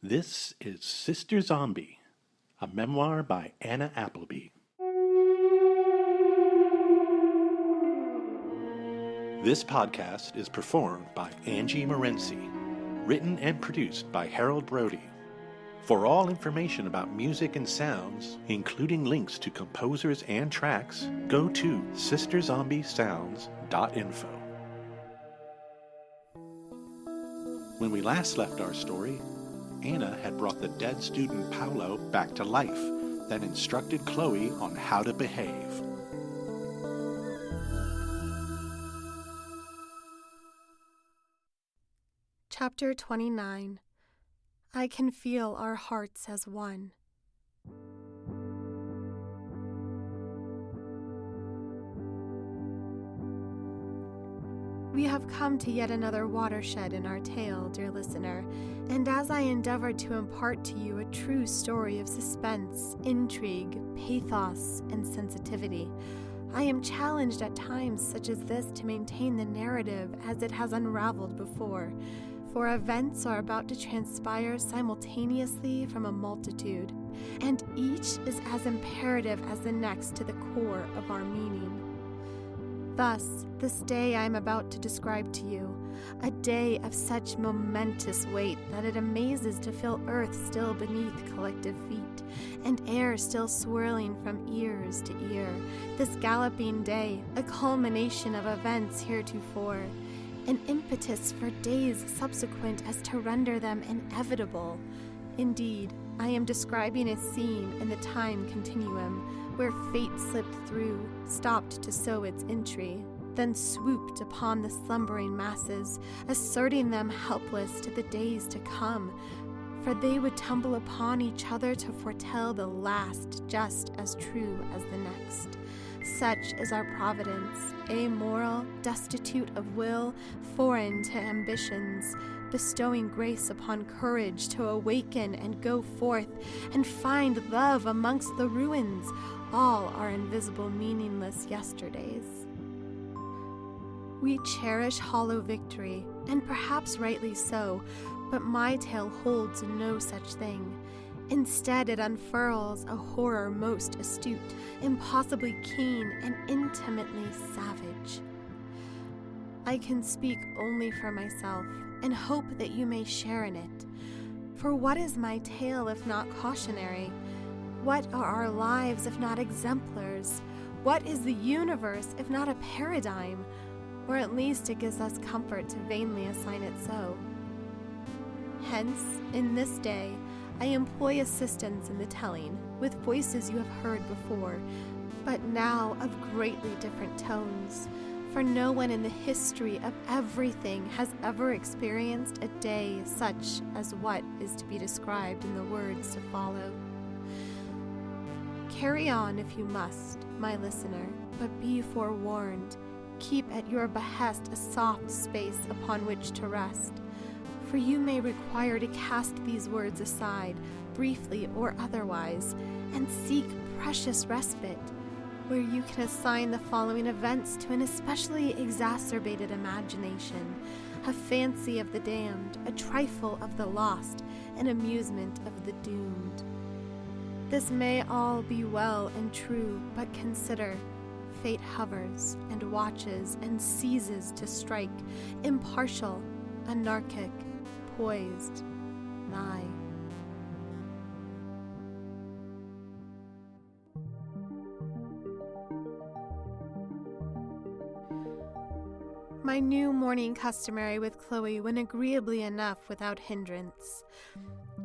This is Sister Zombie, a memoir by Anna Appleby. This podcast is performed by Angie Morency, written and produced by Harold Brody. For all information about music and sounds, including links to composers and tracks, go to sisterzombiessounds.info. When we last left our story, Anna had brought the dead student Paolo back to life, then instructed Chloe on how to behave. Chapter 29. I can feel our hearts as one. We have come to yet another watershed in our tale, dear listener, and as I endeavored to impart to you a true story of suspense, intrigue, pathos, and sensitivity, I am challenged at times such as this to maintain the narrative as it has unraveled before, for events are about to transpire simultaneously from a multitude, and each is as imperative as the next to the core of our meaning. Thus, this day I am about to describe to you, a day of such momentous weight that it amazes to feel earth still beneath collective feet, and air still swirling from ears to ear. This galloping day, a culmination of events heretofore, an impetus for days subsequent as to render them inevitable. Indeed, I am describing a scene in the time continuum, where fate slipped through, stopped to sow its entry, then swooped upon the slumbering masses, asserting them helpless to the days to come, for they would tumble upon each other to foretell the last just as true as the next. Such is our providence, amoral, destitute of will, foreign to ambitions, bestowing grace upon courage to awaken and go forth and find love amongst the ruins, all our invisible meaningless yesterdays. We cherish hollow victory, and perhaps rightly so, but my tale holds no such thing. Instead, it unfurls a horror most astute, impossibly keen, and intimately savage. I can speak only for myself, and hope that you may share in it. For what is my tale if not cautionary? What are our lives if not exemplars? What is the universe if not a paradigm? Or at least it gives us comfort to vainly assign it so. Hence, in this day, I employ assistance in the telling, with voices you have heard before, but now of greatly different tones, for no one in the history of everything has ever experienced a day such as what is to be described in the words to follow. Carry on if you must, my listener, but be forewarned. Keep at your behest a soft space upon which to rest, for you may require to cast these words aside, briefly or otherwise, and seek precious respite, where you can assign the following events to an especially exacerbated imagination, a fancy of the damned, a trifle of the lost, an amusement of the doomed. This may all be well and true, but consider, fate hovers and watches and ceases to strike, impartial, anarchic, poised, nigh. My new morning customary with Chloe went agreeably enough without hindrance.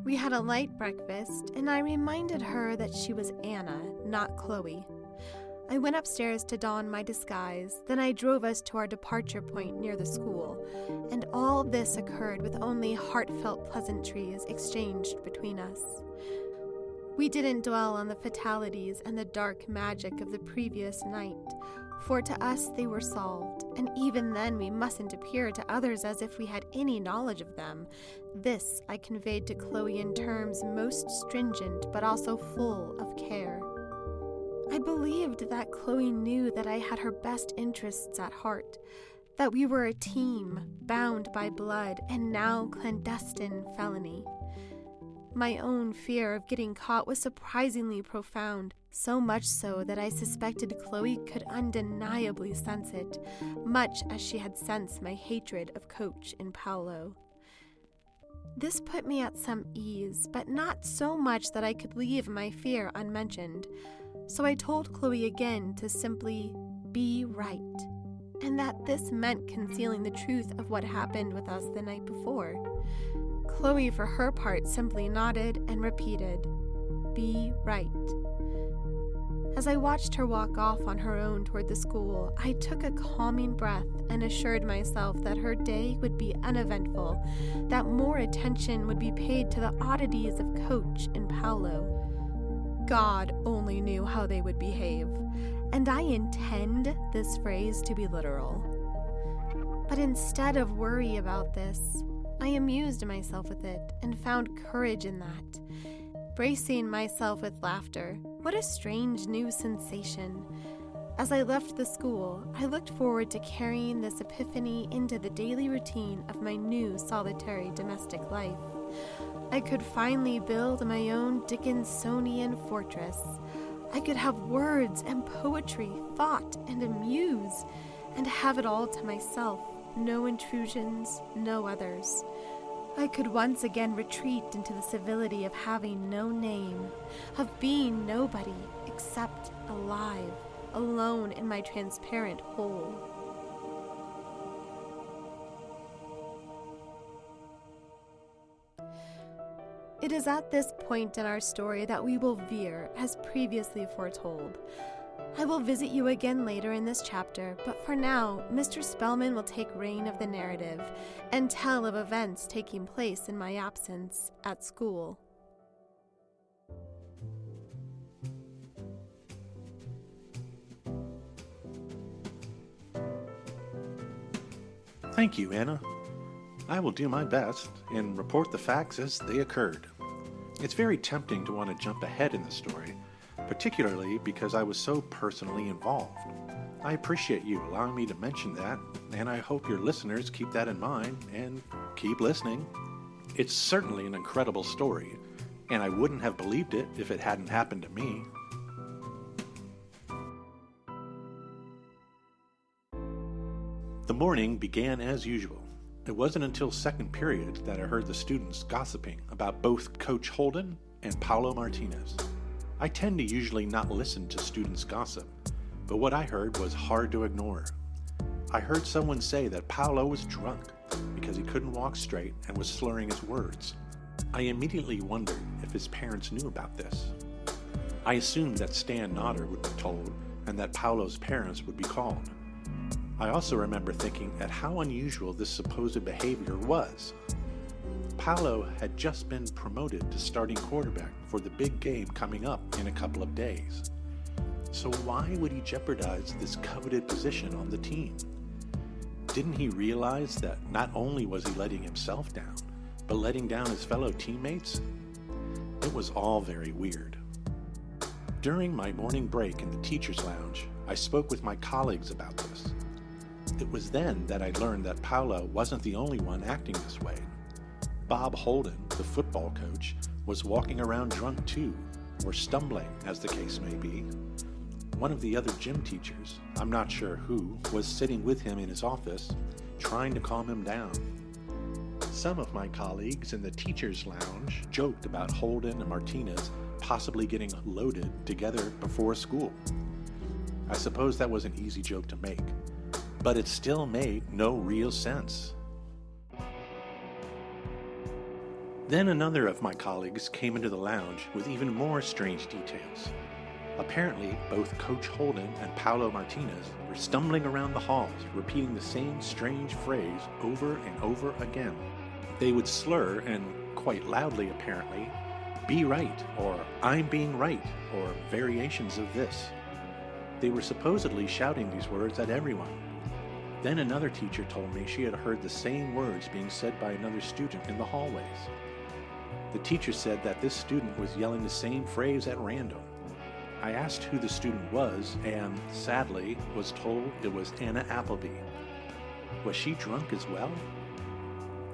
We had a light breakfast, and I reminded her that she was Anna, not Chloe. I went upstairs to don my disguise, then I drove us to our departure point near the school, and all this occurred with only heartfelt pleasantries exchanged between us. We didn't dwell on the fatalities and the dark magic of the previous night, for to us they were solved, and even then we mustn't appear to others as if we had any knowledge of them. This I conveyed to Chloe in terms most stringent but also full of care. I believed that Chloe knew that I had her best interests at heart, that we were a team, bound by blood and now clandestine felony. My own fear of getting caught was surprisingly profound, so much so that I suspected Chloe could undeniably sense it, much as she had sensed my hatred of Coach and Paolo. This put me at some ease, but not so much that I could leave my fear unmentioned. So I told Chloe again to simply be right, and that this meant concealing the truth of what happened with us the night before. Chloe, for her part, simply nodded and repeated, "Be right." As I watched her walk off on her own toward the school, I took a calming breath and assured myself that her day would be uneventful, that more attention would be paid to the oddities of Coach and Paolo. God only knew how they would behave, and I intend this phrase to be literal. But instead of worry about this, I amused myself with it and found courage in that. Bracing myself with laughter, what a strange new sensation. As I left the school, I looked forward to carrying this epiphany into the daily routine of my new solitary domestic life. I could finally build my own Dickinsonian fortress. I could have words and poetry, thought and amuse, and have it all to myself, no intrusions, no others. I could once again retreat into the civility of having no name, of being nobody except alive, alone in my transparent whole. It is at this point in our story that we will veer, as previously foretold. I will visit you again later in this chapter, but for now, Mr. Spellman will take reign of the narrative and tell of events taking place in my absence at school. Thank you, Anna. I will do my best and report the facts as they occurred. It's very tempting to want to jump ahead in the story, particularly because I was so personally involved. I appreciate you allowing me to mention that, and I hope your listeners keep that in mind and keep listening. It's certainly an incredible story, and I wouldn't have believed it if it hadn't happened to me. The morning began as usual. It wasn't until second period that I heard the students gossiping about both Coach Holden and Paolo Martinez. I tend to usually not listen to students' gossip, but what I heard was hard to ignore. I heard someone say that Paolo was drunk because he couldn't walk straight and was slurring his words. I immediately wondered if his parents knew about this. I assumed that Stan Nodder would be told and that Paolo's parents would be called. I also remember thinking at how unusual this supposed behavior was. Paolo had just been promoted to starting quarterback for the big game coming up in a couple of days. So why would he jeopardize this coveted position on the team? Didn't he realize that not only was he letting himself down, but letting down his fellow teammates? It was all very weird. During my morning break in the teacher's lounge, I spoke with my colleagues about this. It was then that I learned that Paolo wasn't the only one acting this way. Bob Holden, the football coach, was walking around drunk too, or stumbling, as the case may be. One of the other gym teachers, I'm not sure who, was sitting with him in his office, trying to calm him down. Some of my colleagues in the teacher's lounge joked about Holden and Martinez possibly getting loaded together before school. I suppose that was an easy joke to make, but it still made no real sense. Then another of my colleagues came into the lounge with even more strange details. Apparently, both Coach Holden and Paolo Martinez were stumbling around the halls, repeating the same strange phrase over and over again. They would slur, and quite loudly apparently, "Be right," or "I'm being right," or variations of this. They were supposedly shouting these words at everyone. Then another teacher told me she had heard the same words being said by another student in the hallways. The teacher said that this student was yelling the same phrase at random. I asked who the student was and, sadly, was told it was Anna Appleby. Was she drunk as well?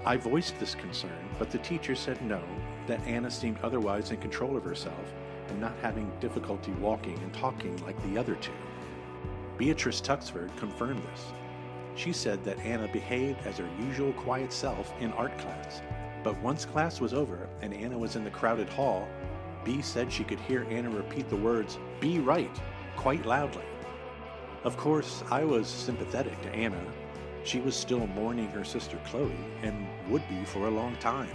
I voiced this concern, but the teacher said no, that Anna seemed otherwise in control of herself and not having difficulty walking and talking like the other two. Beatrice Tuxford confirmed this. She said that Anna behaved as her usual quiet self in art class, but once class was over and Anna was in the crowded hall, Bea said she could hear Anna repeat the words, "Be right," quite loudly. Of course, I was sympathetic to Anna. She was still mourning her sister Chloe and would be for a long time.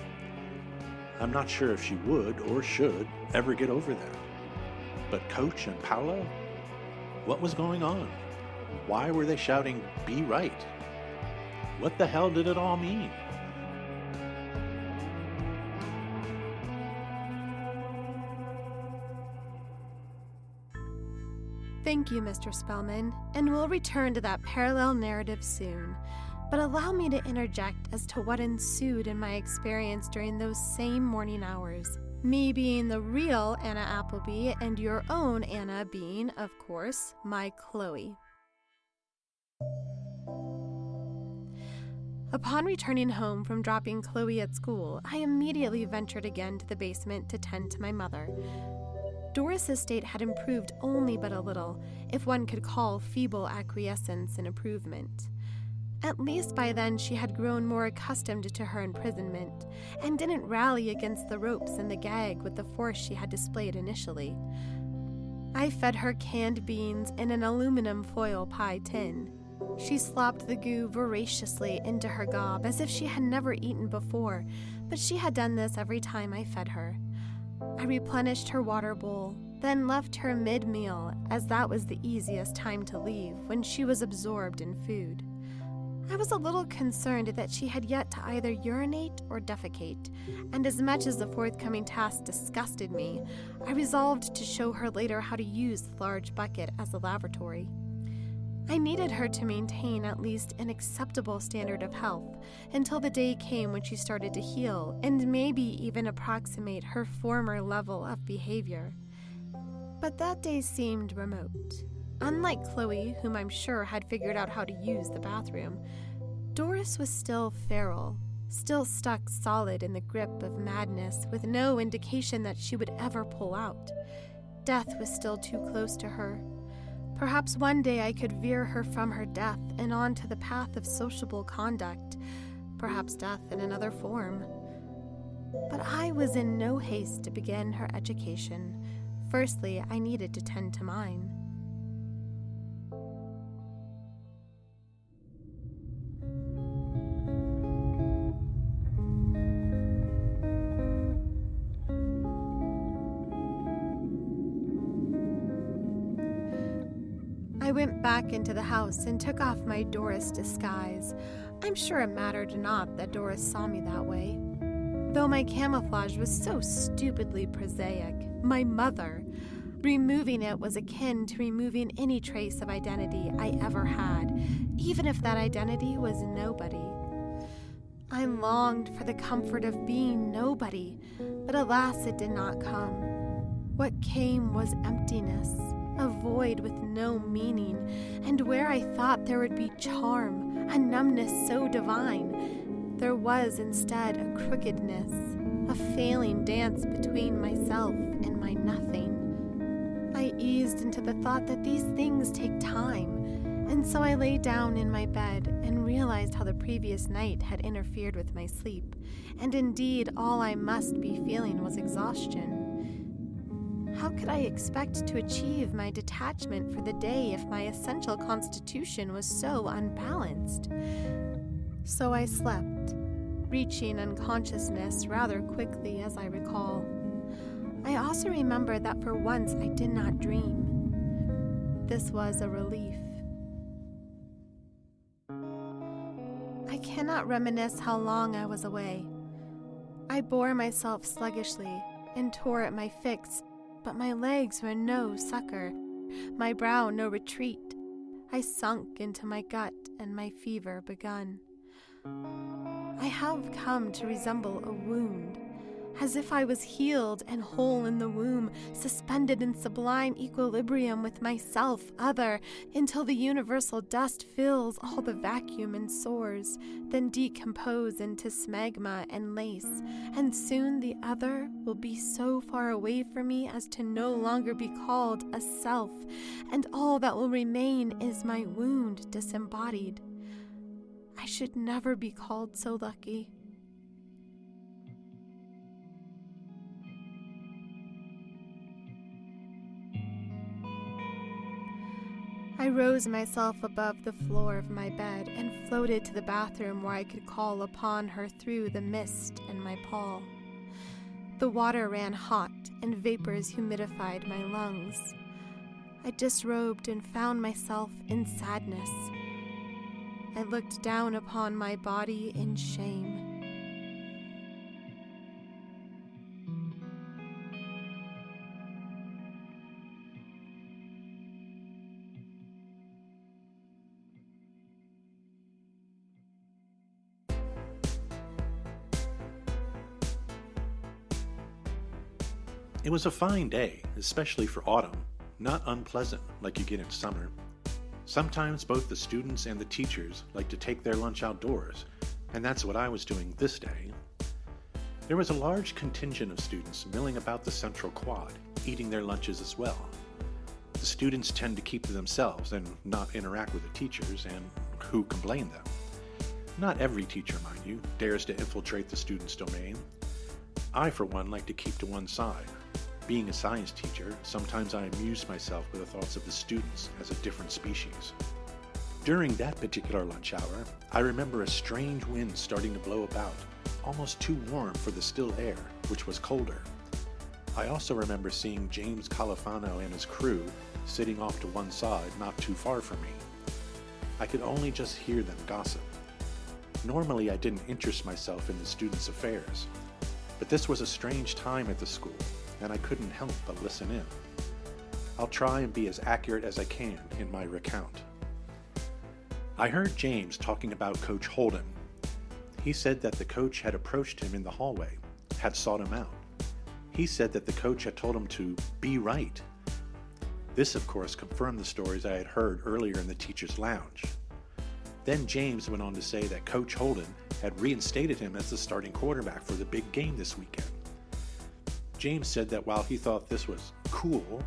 I'm not sure if she would or should ever get over that. But Coach and Paolo? What was going on? Why were they shouting, "Be right"? What the hell did it all mean? Thank you, Mr. Spellman, and we'll return to that parallel narrative soon. But allow me to interject as to what ensued in my experience during those same morning hours. Me being the real Anna Appleby, and your own Anna being, of course, my Chloe. Upon returning home from dropping Chloe at school, I immediately ventured again to the basement to tend to my mother. Doris's state had improved only but a little, if one could call feeble acquiescence an improvement. At least by then she had grown more accustomed to her imprisonment, and didn't rally against the ropes and the gag with the force she had displayed initially. I fed her canned beans in an aluminum foil pie tin. She slopped the goo voraciously into her gob as if she had never eaten before, but she had done this every time I fed her. I replenished her water bowl, then left her mid-meal, as that was the easiest time to leave when she was absorbed in food. I was a little concerned that she had yet to either urinate or defecate, and as much as the forthcoming task disgusted me, I resolved to show her later how to use the large bucket as a lavatory. I needed her to maintain at least an acceptable standard of health until the day came when she started to heal and maybe even approximate her former level of behavior. But that day seemed remote. Unlike Chloe, whom I'm sure had figured out how to use the bathroom, Doris was still feral, still stuck solid in the grip of madness with no indication that she would ever pull out. Death was still too close to her. Perhaps one day I could veer her from her death and onto the path of sociable conduct, perhaps death in another form. But I was in no haste to begin her education. Firstly, I needed to tend to mine. I went back into the house and took off my Doris disguise. I'm sure it mattered not that Doris saw me that way. Though my camouflage was so stupidly prosaic, my mother, removing it was akin to removing any trace of identity I ever had, even if that identity was nobody. I longed for the comfort of being nobody, but alas, it did not come. What came was emptiness. A void with no meaning, and where I thought there would be charm, a numbness so divine, there was instead a crookedness, a failing dance between myself and my nothing. I eased into the thought that these things take time, and so I lay down in my bed and realized how the previous night had interfered with my sleep, and indeed all I must be feeling was exhaustion. How could I expect to achieve my detachment for the day if my essential constitution was so unbalanced? So I slept, reaching unconsciousness rather quickly as I recall. I also remember that for once I did not dream. This was a relief. I cannot reminisce how long I was away. I bore myself sluggishly and tore at my fix, but my legs were no succor, my brow no retreat. I sunk into my gut, and my fever begun. I have come to resemble a wound. as if I was healed and whole in the womb, suspended in sublime equilibrium with myself, other, until the universal dust fills all the vacuum and soars, then decompose into smegma and lace, and soon the other will be so far away from me as to no longer be called a self, and all that will remain is my wound disembodied. I should never be called so lucky. I rose myself above the floor of my bed and floated to the bathroom where I could call upon her through the mist and my pall. The water ran hot and vapors humidified my lungs. I disrobed and found myself in sadness. I looked down upon my body in shame. It was a fine day, especially for autumn, not unpleasant like you get in summer. Sometimes both the students and the teachers like to take their lunch outdoors, and that's what I was doing this day. There was a large contingent of students milling about the central quad, eating their lunches as well. The students tend to keep to themselves and not interact with the teachers, and who can blame them? Not every teacher, mind you, dares to infiltrate the students' domain. I, for one, like to keep to one side. Being a science teacher, sometimes I amuse myself with the thoughts of the students as a different species. During that particular lunch hour, I remember a strange wind starting to blow about, almost too warm for the still air, which was colder. I also remember seeing James Califano and his crew sitting off to one side not too far from me. I could only just hear them gossip. Normally I didn't interest myself in the students' affairs, but this was a strange time at the school, and I couldn't help but listen in. I'll try and be as accurate as I can in my recount. I heard James talking about Coach Holden. He said that the coach had approached him in the hallway, had sought him out. He said that the coach had told him to be right. This, of course, confirmed the stories I had heard earlier in the teacher's lounge. Then James went on to say that Coach Holden had reinstated him as the starting quarterback for the big game this weekend. James said that while he thought this was cool,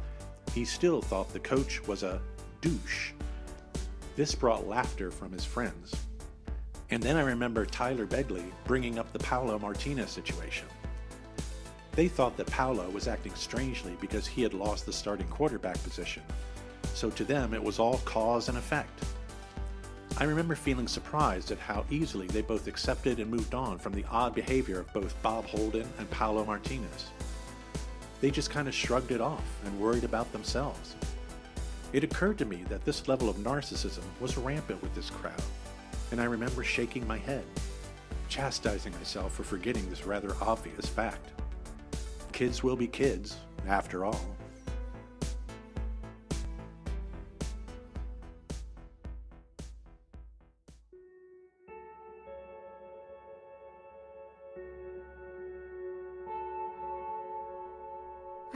he still thought the coach was a douche. This brought laughter from his friends. And then I remember Tyler Begley bringing up the Paulo Martinez situation. They thought that Paulo was acting strangely because he had lost the starting quarterback position, so to them it was all cause and effect. I remember feeling surprised at how easily they both accepted and moved on from the odd behavior of both Bob Holden and Paulo Martinez. They just kind of shrugged it off and worried about themselves. It occurred to me that this level of narcissism was rampant with this crowd, and I remember shaking my head, chastising myself for forgetting this rather obvious fact. Kids will be kids, after all.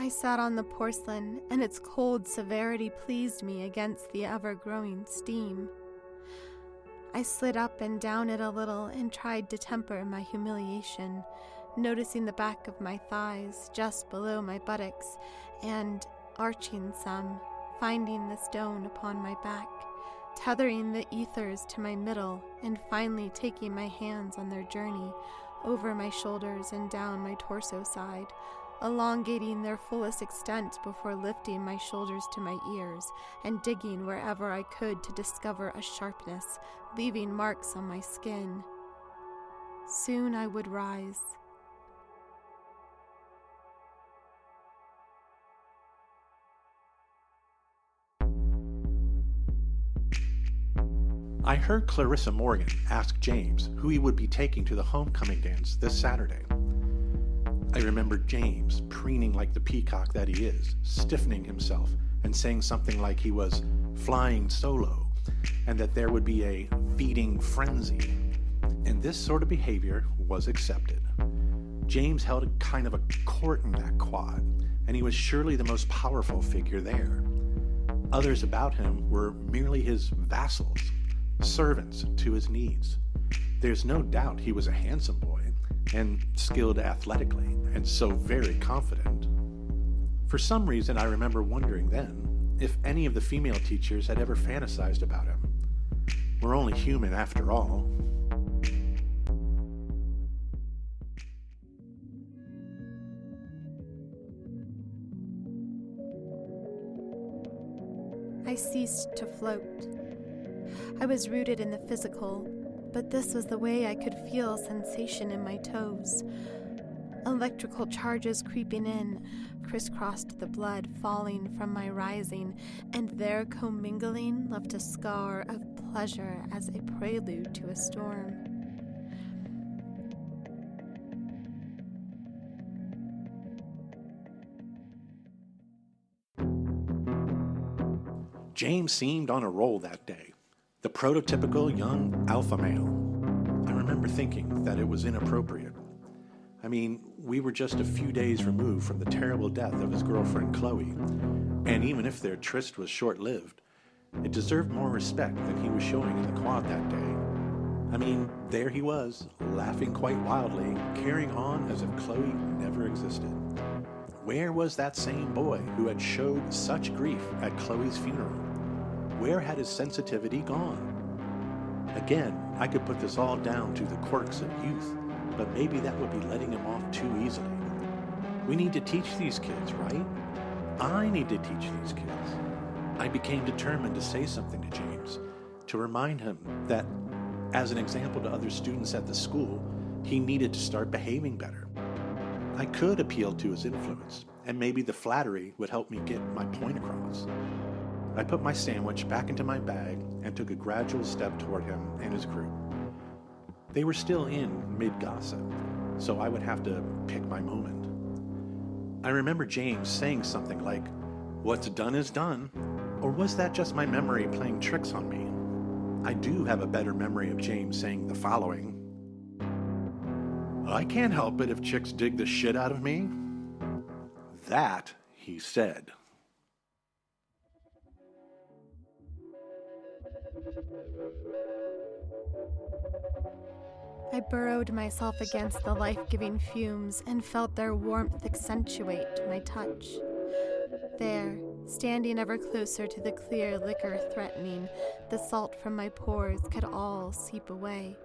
I sat on the porcelain, and its cold severity pleased me against the ever-growing steam. I slid up and down it a little and tried to temper my humiliation, noticing the back of my thighs just below my buttocks, and, arching some, finding the stone upon my back, tethering the ethers to my middle, and finally taking my hands on their journey, over my shoulders and down my torso side, elongating their fullest extent before lifting my shoulders to my ears and digging wherever I could to discover a sharpness, leaving marks on my skin. Soon I would rise. I heard Clarissa Morgan ask James who he would be taking to the homecoming dance this Saturday. I remembered James preening like the peacock that he is, stiffening himself, and saying something like he was flying solo, and that there would be a feeding frenzy. And this sort of behavior was accepted. James held a kind of a court in that quad, and he was surely the most powerful figure there. Others about him were merely his vassals, servants to his needs. There's no doubt he was a handsome boy, and skilled athletically, and so very confident. For some reason, I remember wondering then if any of the female teachers had ever fantasized about him. We're only human after all. I ceased to float. I was rooted in the physical, but this was the way I could feel sensation in my toes. Electrical charges creeping in, crisscrossed the blood falling from my rising, and there commingling left a scar of pleasure as a prelude to a storm. James seemed on a roll that day, the prototypical young alpha male. I remember thinking that it was inappropriate. I mean, we were just a few days removed from the terrible death of his girlfriend Chloe, and even if their tryst was short-lived, it deserved more respect than he was showing in the quad that day. I mean, there he was, laughing quite wildly, carrying on as if Chloe never existed. Where was that same boy who had showed such grief at Chloe's funeral? Where had his sensitivity gone? Again, I could put this all down to the quirks of youth, but maybe that would be letting him off too easily. We need to teach these kids, right? I need to teach these kids. I became determined to say something to James, to remind him that, as an example to other students at the school, he needed to start behaving better. I could appeal to his influence, and maybe the flattery would help me get my point across. I put my sandwich back into my bag and took a gradual step toward him and his group. They were still in mid-gossip, so I would have to pick my moment. I remember James saying something like, "What's done is done," or was that just my memory playing tricks on me? I do have a better memory of James saying the following: "I can't help it if chicks dig the shit out of me." That he said. I burrowed myself against the life-giving fumes and felt their warmth accentuate my touch. There, standing ever closer to the clear liquor threatening, the salt from my pores could all seep away.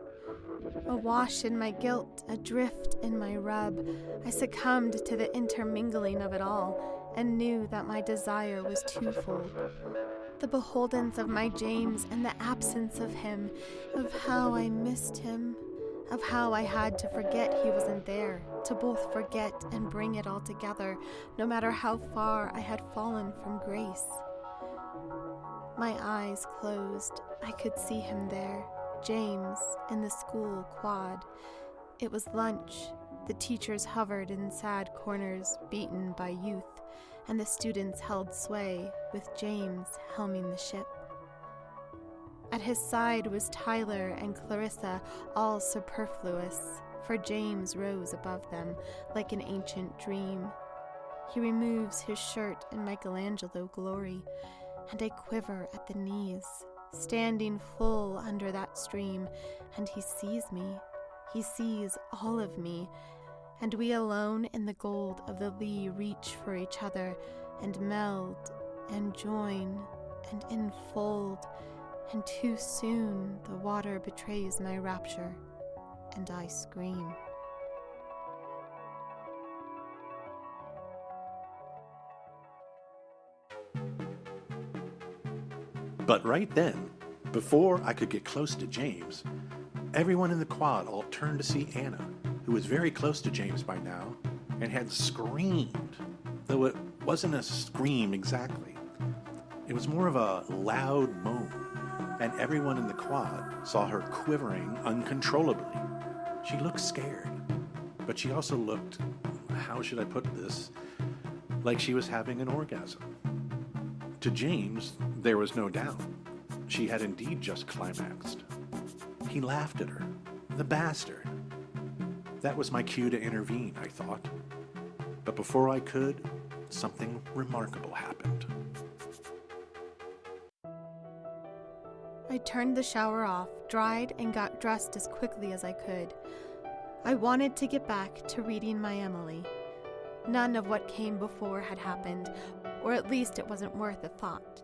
Awash in my guilt, adrift in my rub, I succumbed to the intermingling of it all and knew that my desire was twofold. The beholdens of my James and the absence of him, of how I missed him, of how I had to forget he wasn't there, to both forget and bring it all together, no matter how far I had fallen from grace. My eyes closed. I could see him there, James, in the school quad. It was lunch. The teachers hovered in sad corners, beaten by youth, and the students held sway, with James helming the ship. At his side was Tyler and Clarissa, all superfluous, for James rose above them like an ancient dream. He removes his shirt in Michelangelo glory, and I quiver at the knees, standing full under that stream, and he sees me. He sees all of me, and we alone in the gold of the lee reach for each other, and meld, and join, and enfold, and too soon the water betrays my rapture, and I scream. But right then, before I could get close to James, everyone in the quad all turned to see Anna, who was very close to James by now, and had screamed, though it wasn't a scream exactly. It was more of a loud moan, and everyone in the quad saw her quivering uncontrollably. She looked scared, but she also looked, how should I put this, like she was having an orgasm. To James, there was no doubt. She had indeed just climaxed. He laughed at her. The bastard. That was my cue to intervene, I thought. But before I could, something remarkable happened. I turned the shower off, dried, and got dressed as quickly as I could. I wanted to get back to reading my Emily. None of what came before had happened, or at least it wasn't worth a thought.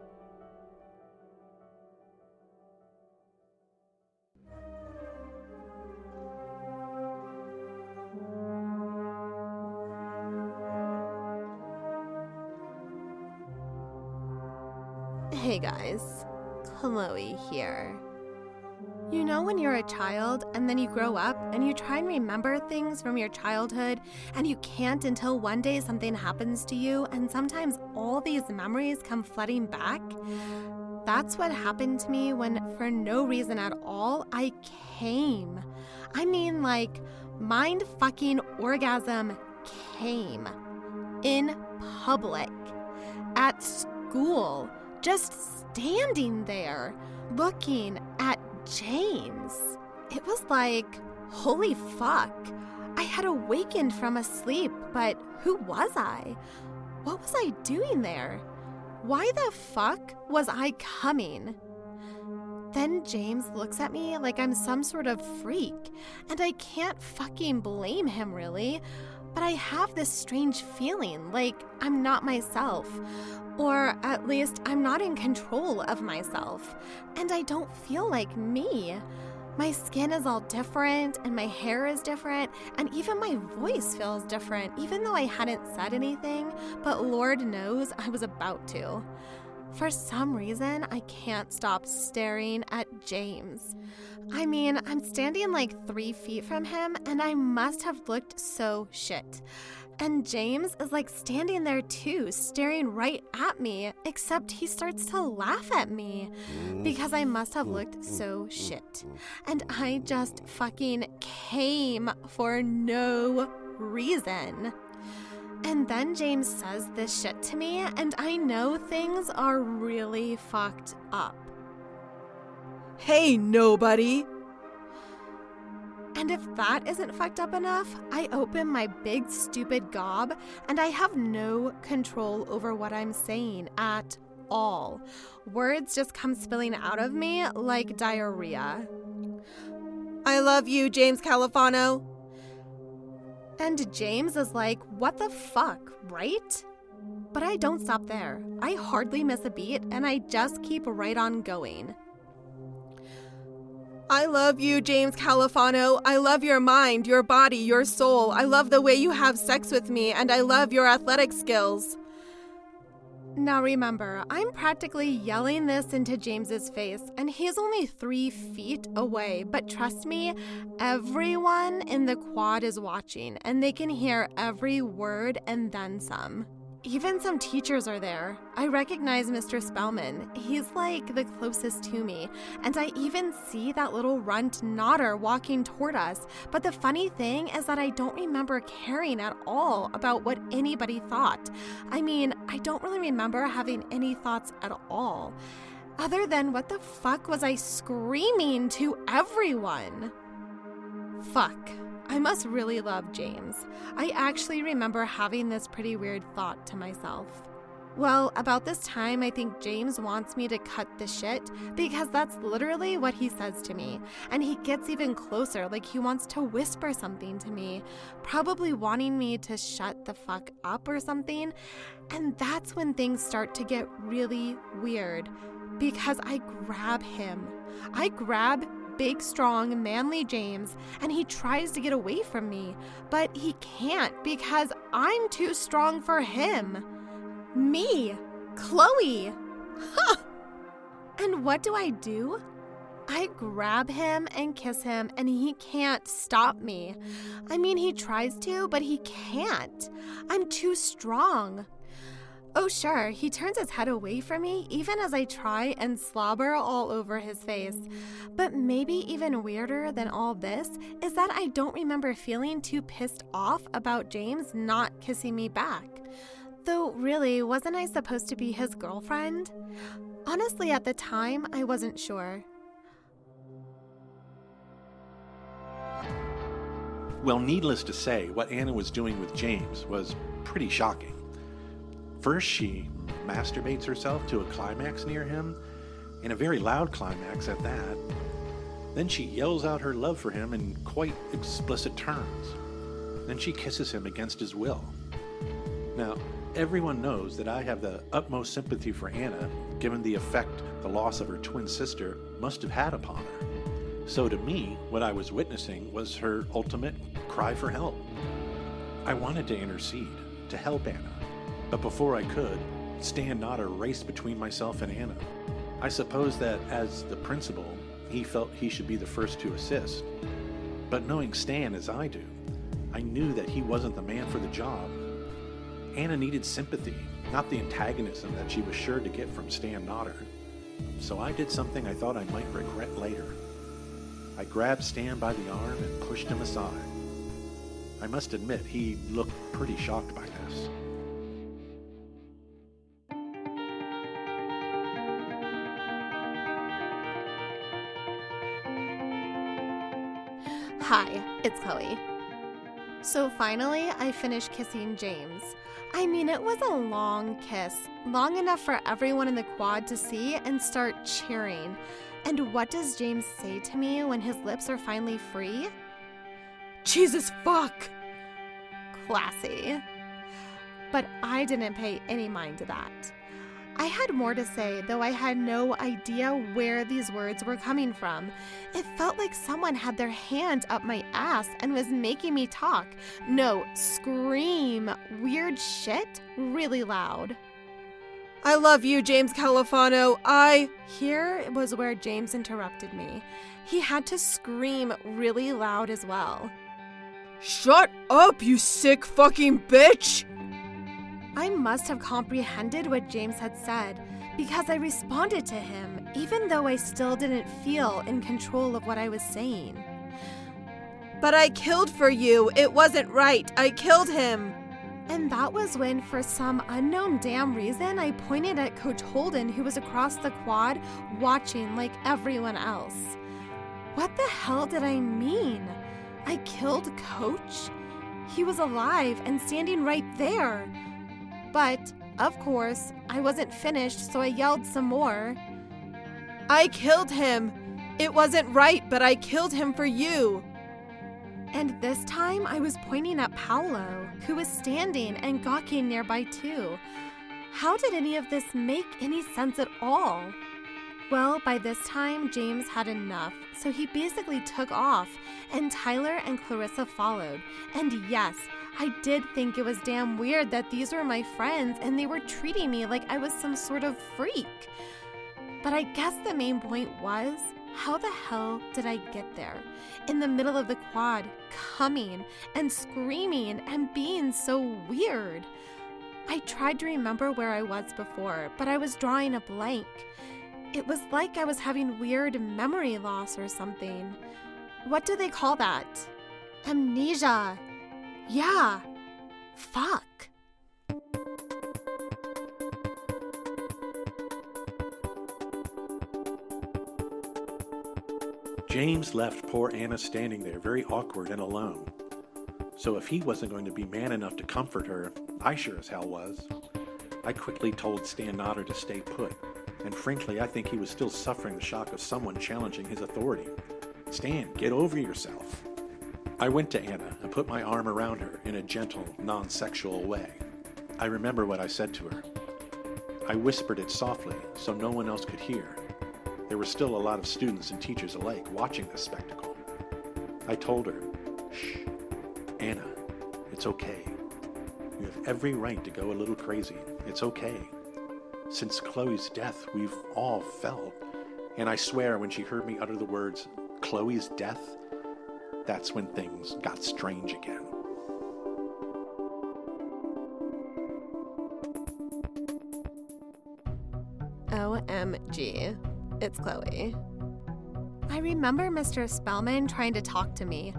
Hey guys, Chloe here. You know when you're a child and then you grow up and you try and remember things from your childhood and you can't until one day something happens to you and sometimes all these memories come flooding back? That's what happened to me when, for no reason at all, I came. I mean, like, mind-fucking orgasm came. In public. At school. Just standing there, looking at James. It was like, holy fuck. I had awakened from a sleep, but who was I? What was I doing there? Why the fuck was I coming? Then James looks at me like I'm some sort of freak, and I can't fucking blame him really, but I have this strange feeling like I'm not myself. Or at least I'm not in control of myself, and I don't feel like me. My skin is all different, and my hair is different, and even my voice feels different, even though I hadn't said anything, but Lord knows I was about to. For some reason, I can't stop staring at James. I mean, I'm standing like 3 feet from him, and I must have looked so shit. And James is like standing there too, staring right at me, except he starts to laugh at me because I must have looked so shit. And I just fucking came for no reason. And then James says this shit to me, and I know things are really fucked up. Hey, nobody! And if that isn't fucked up enough, I open my big stupid gob and I have no control over what I'm saying at all. Words just come spilling out of me like diarrhea. I love you, James Califano. And James is like, what the fuck, right? But I don't stop there. I hardly miss a beat and I just keep right on going. I love you, James Califano. I love your mind, your body, your soul. I love the way you have sex with me, and I love your athletic skills. Now remember, I'm practically yelling this into James's face, and he's only 3 feet away. But trust me, everyone in the quad is watching, and they can hear every word and then some. Even some teachers are there. I recognize Mr. Spellman. He's like the closest to me. And I even see that little runt Nodder walking toward us. But the funny thing is that I don't remember caring at all about what anybody thought. I mean, I don't really remember having any thoughts at all. Other than what the fuck was I screaming to everyone? Fuck. I must really love James. I actually remember having this pretty weird thought to myself. Well, about this time, I think James wants me to cut the shit because that's literally what he says to me. And he gets even closer, like he wants to whisper something to me, probably wanting me to shut the fuck up or something. And that's when things start to get really weird because I grab him. I grab big, strong, manly James, and he tries to get away from me, but he can't because I'm too strong for him. Me, Chloe. Huh. And what do? I grab him and kiss him, and he can't stop me. I mean, he tries to, but he can't. I'm too strong. Oh, sure, he turns his head away from me even as I try and slobber all over his face. But maybe even weirder than all this is that I don't remember feeling too pissed off about James not kissing me back. Though really, wasn't I supposed to be his girlfriend? Honestly, at the time, I wasn't sure. Well, needless to say, what Anna was doing with James was pretty shocking. First, she masturbates herself to a climax near him, and a very loud climax at that. Then she yells out her love for him in quite explicit terms. Then she kisses him against his will. Now, everyone knows that I have the utmost sympathy for Anna, given the effect the loss of her twin sister must have had upon her. So to me, what I was witnessing was her ultimate cry for help. I wanted to intercede, to help Anna, but before I could, Stan Nodder raced between myself and Anna. I suppose that as the principal, he felt he should be the first to assist. But knowing Stan as I do, I knew that he wasn't the man for the job. Anna needed sympathy, not the antagonism that she was sure to get from Stan Nodder. So I did something I thought I might regret later. I grabbed Stan by the arm and pushed him aside. I must admit, he looked pretty shocked by this. Hi, it's Chloe. So finally, I finished kissing James. I mean, it was a long kiss, long enough for everyone in the quad to see and start cheering. And what does James say to me when his lips are finally free? Jesus fuck! Classy. But I didn't pay any mind to that. I had more to say, though I had no idea where these words were coming from. It felt like someone had their hand up my ass and was making me talk. No, scream weird shit really loud. I love you, James Califano. Here was where James interrupted me. He had to scream really loud as well. Shut up, you sick fucking bitch! I must have comprehended what James had said, because I responded to him, even though I still didn't feel in control of what I was saying. But I killed for you. It wasn't right. I killed him. And that was when, for some unknown damn reason, I pointed at Coach Holden, who was across the quad, watching like everyone else. What the hell did I mean? I killed Coach? He was alive and standing right there. But, of course, I wasn't finished, so I yelled some more. I killed him. It wasn't right, but I killed him for you. And this time, I was pointing at Paolo, who was standing and gawking nearby too. How did any of this make any sense at all? Well, by this time, James had enough, so he basically took off, and Tyler and Clarissa followed. And yes, I did think it was damn weird that these were my friends and they were treating me like I was some sort of freak. But I guess the main point was, how the hell did I get there? In the middle of the quad, coming and screaming and being so weird. I tried to remember where I was before, but I was drawing a blank. It was like I was having weird memory loss or something. What do they call that? Amnesia. Yeah. Fuck. James left poor Anna standing there very awkward and alone. So if he wasn't going to be man enough to comfort her, I sure as hell was. I quickly told Stan Nodder to stay put, and frankly I think he was still suffering the shock of someone challenging his authority. Stan, get over yourself. I went to Anna and put my arm around her in a gentle, non-sexual way. I remember what I said to her. I whispered it softly so no one else could hear. There were still a lot of students and teachers alike watching this spectacle. I told her, "Shh, Anna, it's okay. You have every right to go a little crazy. It's okay. Since Chloe's death, we've all felt." And I swear when she heard me utter the words, "Chloe's death," that's when things got strange again. OMG. It's Chloe. I remember Mr. Spellman trying to talk to me,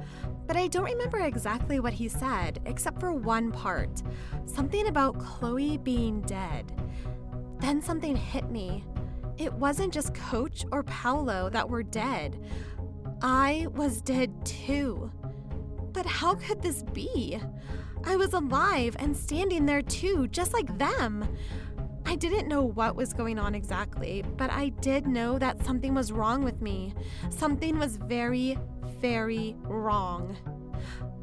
but I don't remember exactly what he said, except for one part. Something about Chloe being dead. Then something hit me. It wasn't just Coach or Paolo that were dead. I was dead too. But how could this be? I was alive and standing there too, just like them. I didn't know what was going on exactly, but I did know that something was wrong with me. Something was very, very wrong.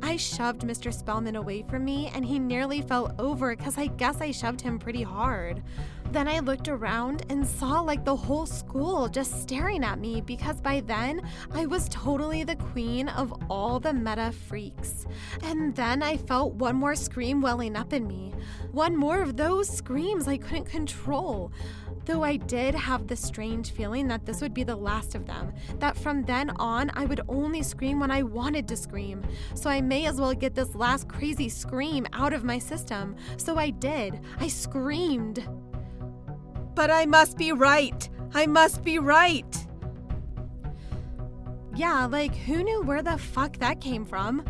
I shoved Mr. Spellman away from me, and he nearly fell over because I guess I shoved him pretty hard. Then I looked around and saw like the whole school just staring at me, because by then I was totally the queen of all the meta freaks. And then I felt one more scream welling up in me. One more of those screams I couldn't control. Though I did have the strange feeling that this would be the last of them, that from then on I would only scream when I wanted to scream. So I may as well get this last crazy scream out of my system. So I did. I screamed. But I must be right. I must be right. Yeah, like who knew where the fuck that came from?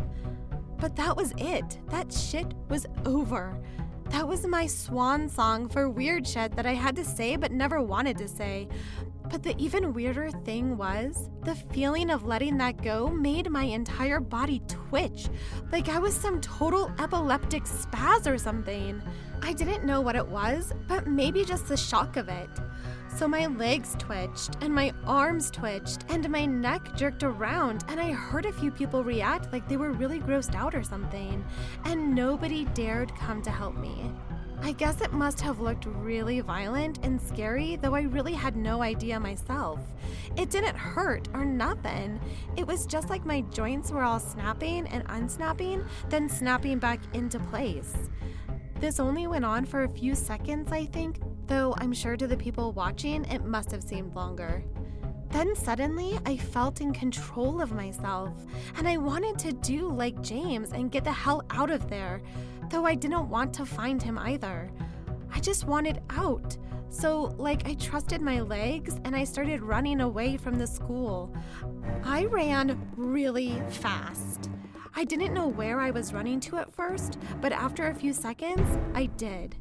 But that was it. That shit was over. That was my swan song for weird shit that I had to say but never wanted to say. But the even weirder thing was, the feeling of letting that go made my entire body twitch, like I was some total epileptic spaz or something. I didn't know what it was, but maybe just the shock of it. So my legs twitched, and my arms twitched, and my neck jerked around, and I heard a few people react like they were really grossed out or something, and nobody dared come to help me. I guess it must have looked really violent and scary, though I really had no idea myself. It didn't hurt or nothing. It was just like my joints were all snapping and unsnapping, then snapping back into place. This only went on for a few seconds, I think, though I'm sure to the people watching it must have seemed longer. Then suddenly, I felt in control of myself, and I wanted to do like James and get the hell out of there, though I didn't want to find him either. I just wanted out. So, I trusted my legs, and I started running away from the school. I ran really fast. I didn't know where I was running to at first, but after a few seconds, I did.